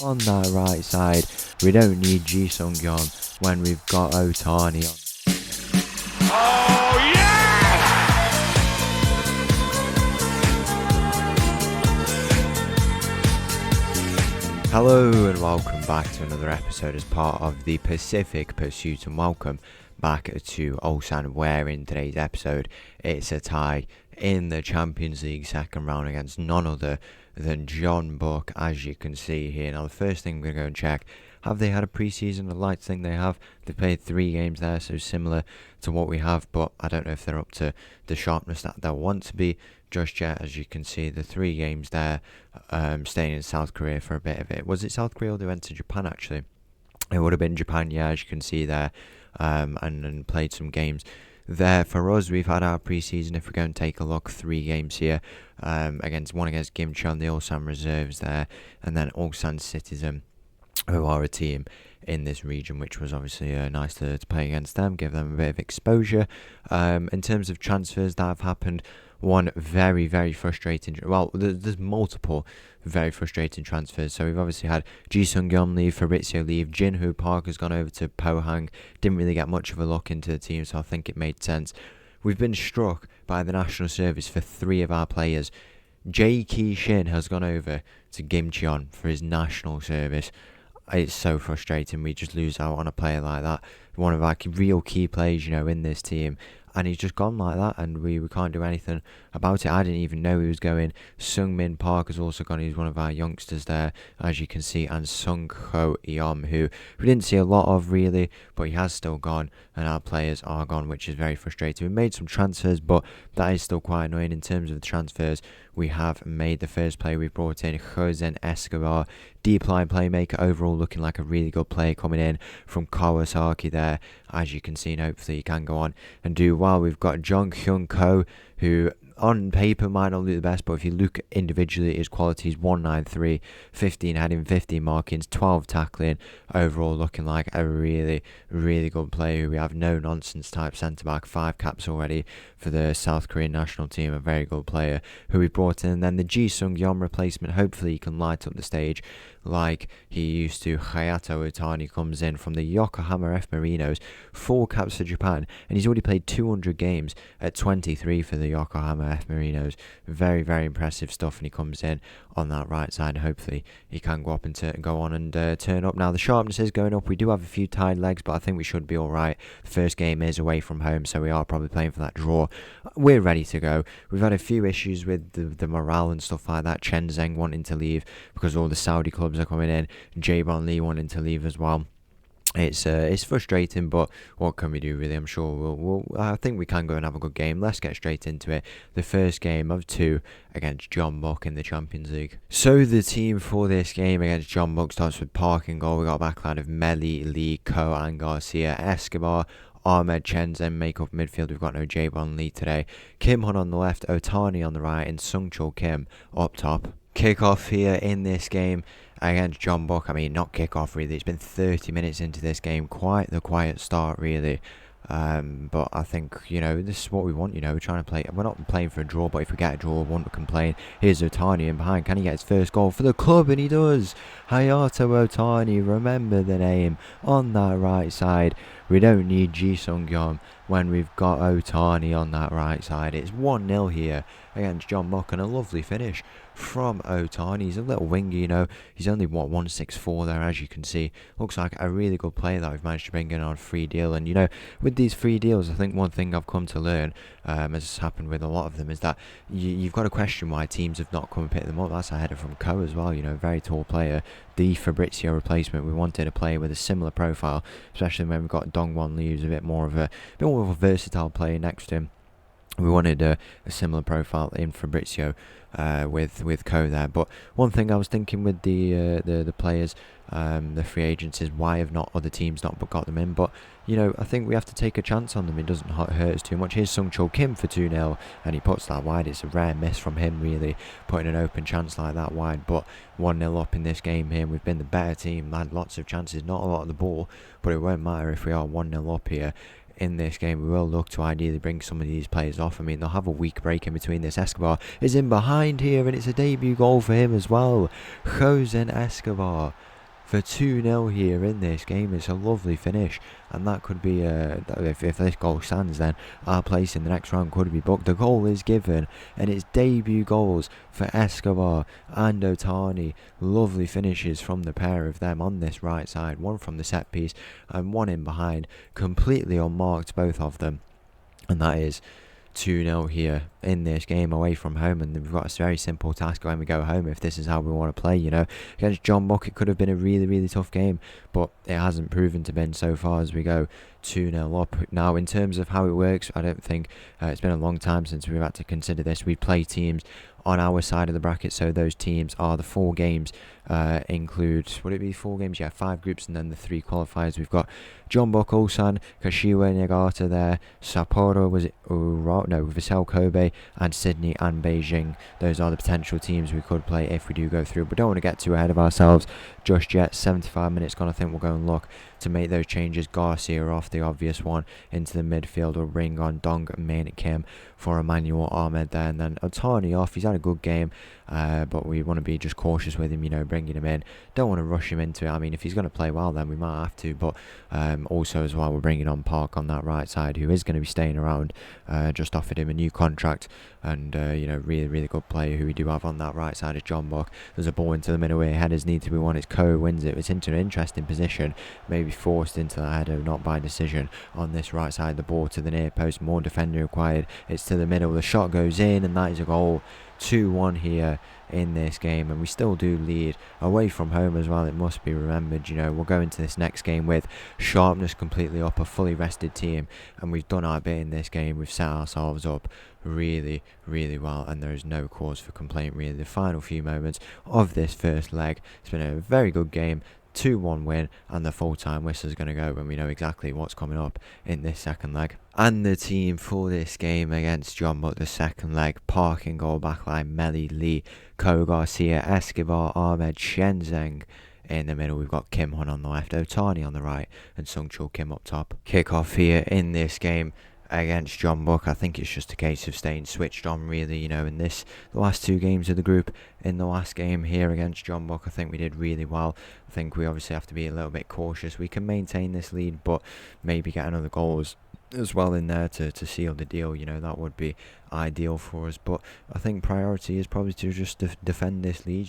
on that right side. We don't need Ji Sung-yeon when we've got Otani on. Oh, yes! Hello and welcome back to another episode as part of the Pacific Pursuit, and welcome back to Ulsan, where in today's episode it's a tie in the Champions League second round against none other than Jeonbuk, as you can see here. Now the first thing we're going to go and check, have they had a pre-season? I'd like to think they have. They played 3 games there, so similar to what we have, but I don't know if they're up to the sharpness that they'll want to be just yet. As you can see, the 3 games there, staying in South Korea for a bit of it. Was it South Korea or they went to Japan actually? It would have been Japan, yeah, as you can see there, and played some games there. For us, we've had our pre-season. If we go and take a look, 3 games here, against Gimcheon, the Ulsan reserves there, and then Ulsan Citizen, who are a team in this region, which was obviously nice to play against them, give them a bit of exposure. In terms of transfers that have happened, one very, very frustrating, well, there's multiple very frustrating transfers. So we've obviously had Ji Sung-yeon leave, Fabrizio leave, Jin-Hoo Park has gone over to Pohang, didn't really get much of a look into the team, so I think it made sense. We've been struck by the national service for 3 of our players. Jae Ki-shin has gone over to Gimcheon for his national service. It's so frustrating. We just lose out on a player like that, one of our real key players, in this team, and he's just gone like that, and we can't do anything about it. I didn't even know he was going. Sung-min Park has also gone. He's one of our youngsters there, as you can see, and Sung Ho Yeom, who we didn't see a lot of really, but he has still gone, and our players are gone, which is very frustrating. We made some transfers, but that is still quite annoying. In terms of the transfers, we have made the first player we've brought in, Josen Escobar, deep line playmaker, overall looking like a really good player coming in from Kawasaki there, as you can see, and hopefully he can go on and do well. We've got Jung Hyun Ko, who on paper might not look the best, but if you look individually, his qualities: 193, 15 heading, 15 markings, 12 tackling, overall looking like a really, really good player. We have no nonsense type centre back, 5 caps already for the South Korean national team, a very good player who we brought in. And then the Ji Sung-yeon replacement, hopefully he can light up the stage like he used to. Hayato Otani comes in from the Yokohama F Marinos, 4 caps for Japan, and he's already played 200 games at 23 for the Yokohama F Marinos. Very, very impressive stuff, and he comes in on that right side. Hopefully he can go up and go on and turn up. Now the sharpness is going up. We do have a few tied legs, but I think we should be alright. The first game is away from home, so we are probably playing for that draw. We're ready to go. We've had a few issues with the morale and stuff like that. Chen Zheng wanting to leave because all the Saudi clubs are coming in, Jae Lee wanting to leave as well. It's frustrating, but what can we do really? I'm sure I think we can go and have a good game. Let's get straight into it. The first game of 2 against Jeonbuk in the Champions League. So the team for this game against Jeonbuk starts with Park in goal. We got a backline of Meli, Lee, Ko and Garcia. Escobar, Ahmed, Chen Zhen make up midfield. We've got no Jae Lee today. Kim Hun on the left, Otani on the right, and Sung Chul Kim up top. Kick-off here in this game against Jeonbuk. I mean, not kick-off really. It's been 30 minutes into this game. Quite the quiet start really. But I think, this is what we want, we're trying to play. We're not playing for a draw, but if we get a draw, we won't complain. Here's Otani in behind. Can he get his first goal for the club? And he does. Hayato Otani, remember the name, on that right side. We don't need Ji Sung-yeon when we've got Otani on that right side. It's 1-0 here against Jeonbuk, and a lovely finish from Otani. He's a little winger, he's only 164 there, as you can see. Looks like a really good player that we've managed to bring in on a free deal. And with these free deals, I think one thing I've come to learn, as has happened with a lot of them, is that you've got to question why teams have not come and picked them up. That's a header from Ko as well, very tall player. The Fabrizio replacement, we wanted a player with a similar profile, especially when we've got Dongwon Lee, who's a bit more of a versatile player next to him. We wanted a similar profile in Fabrizio with Ko there. But one thing I was thinking with the players, the free agents, is why have not other teams not got them in? But I think we have to take a chance on them. It doesn't hurt us too much. Here's Sung Chul Kim for 2-0, and he puts that wide. It's a rare miss from him really, putting an open chance like that wide. But 1-0 up in this game here. We've been the better team, had lots of chances, not a lot of the ball, but it won't matter if we are 1-0 up here. in this game. We will look to ideally bring some of these players off. I mean, they'll have a week break in between this. Escobar is in behind here, and it's a debut goal for him as well. Jose Escobar for 2-0 here in this game. It's a lovely finish, and that could be, if this goal stands, then our place in the next round could be booked. The goal is given, and it's debut goals for Escobar and Otani. Lovely finishes from the pair of them on this right side, one from the set piece and one in behind, completely unmarked, both of them, and that is 2-0 here in this game away from home. And we've got a very simple task when we go home if this is how we want to play. Against Jeonbuk it could have been a really tough game, but it hasn't proven to be so far as we go 2-0 up. Now, in terms of how it works, I don't think it's been a long time since we've had to consider this. We play teams on our side of the bracket, so those teams are the 4 games, include, would it be 4 games? Yeah, 5 groups, and then the 3 qualifiers. We've got Jeonbuk, Ulsan, Kashiwa, Niigata there, Sapporo, Vissel Kobe, and Sydney and Beijing. Those are the potential teams we could play if we do go through, but don't want to get too ahead of ourselves just yet. 75 minutes gone. I think we'll go and look to make those changes. Garcia off, the obvious one, into the midfield. We'll bring on Dong Min Kim for Emmanuel Ahmed there, and then Otani off. He's had a good game, but we want to be just cautious with him, bringing him in. Don't want to rush him into it. I mean, if he's going to play well, then we might have to, but also as well, we're bringing on Park on that right side, who is going to be staying around. Just offered him a new contract, and really good player who we do have on that right side is Jeonbuk. There's a ball into the middle where headers need to be won. It's Ko wins it. It's into an interesting position, maybe forced into that header, not by decision. On this right side, the ball to the near post, more defender required. It's to the middle, the shot goes in, and that is a goal. 2-1 here in this game, and we still do lead away from home as well. It must be remembered. We'll go into this next game with sharpness completely up, a fully rested team, and we've done our bit in this game. We've set ourselves up really well, and there is no cause for complaint really. The final few moments of this first leg, it's been a very good game. 2-1 win, and the full-time whistle is going to go when we know exactly what's coming up in this second leg. And the team for this game against Jeonbuk, the second leg: Park in goal, backline Melly, Lee, Ko, Garcia, Escobar, Ahmed, Shenzeng. In the middle, we've got Kim Hun on the left, Otani on the right, and Sung Chul Kim up top. Kick-off here in this game against Jeonbuk. I think it's just a case of staying switched on really, in the last 2 games of the group. In the last game here against Jeonbuk, I think we did really well. I think we obviously have to be a little bit cautious. We can maintain this lead, but maybe get another goals as well in there to seal the deal. That would be ideal for us, but I think priority is probably to just defend this lead.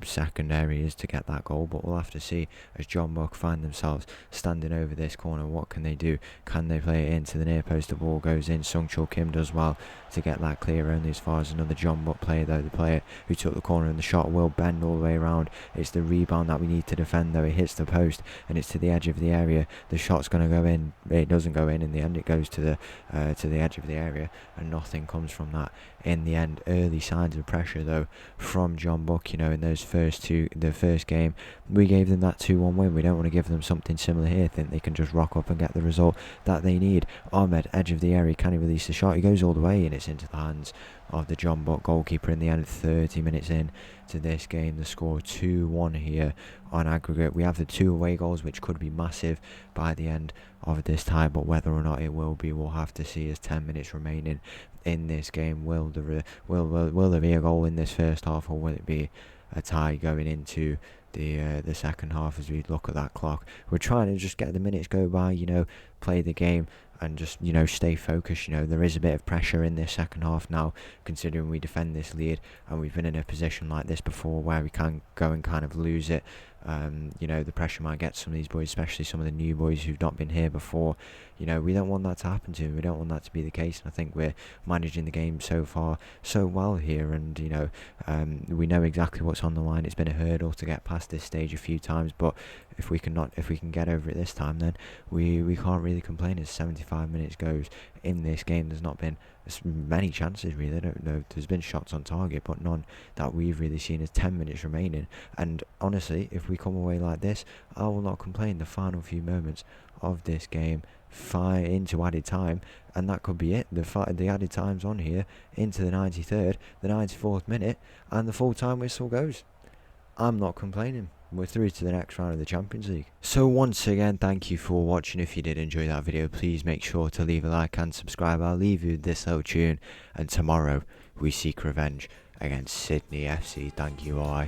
Secondary is to get that goal, but we'll have to see as Jeonbuk find themselves standing over this corner. What can they do? Can they play it into the near post? The ball goes in. Sung Chul Kim does well to get that clear, only as far as another Jeonbuk player though. The player who took the corner, and the shot will bend all the way around. It's the rebound that we need to defend though. It hits the post and it's to the edge of the area. The shot's going to go in. It doesn't go in the end. It goes to the edge of the area, and nothing comes from that in the end. Early signs of pressure though from Jeonbuk. In those the first game we gave them that 2-1 win. We don't want to give them something similar here. Think they can just rock up and get the result that they need. Ahmed, edge of the area, can he release the shot? He goes all the way, and it's into the hands of the Jeonbuk goalkeeper in the end. 30 minutes in to this game, the score 2-1 here on aggregate. We have the 2 away goals, which could be massive by the end of this tie, but whether or not it will be, we'll have to see as 10 minutes remaining in this game. Will there be a goal in this first half, or will it be a tie going into the second half? As we look at that clock, we're trying to just get the minutes go by, play the game and just stay focused. There is a bit of pressure in this second half now, considering we defend this lead, and we've been in a position like this before where we can go and kind of lose it. The pressure might get some of these boys, especially some of the new boys who've not been here before. We don't want that to happen to them. We don't want that to be the case, and I think we're managing the game so far so well here, and we know exactly what's on the line. It's been a hurdle to get past this stage a few times, but if we can get over it this time, then we can't really complain. As 75 minutes goes in this game, there's not been many chances really. I don't know, there's been shots on target, but none that we've really seen. As 10 minutes remaining, and honestly, if we come away like this, I will not complain. The final few moments of this game into added time, and that could be it. The added time's on here into the 93rd, the 94th minute, and the full time whistle goes. I'm not complaining. and we're through to the next round of the Champions League. So once again, thank you for watching. If you did enjoy that video, please make sure to leave a like and subscribe. I'll leave you with this little tune, and tomorrow we seek revenge against Sydney FC. Thank you, bye.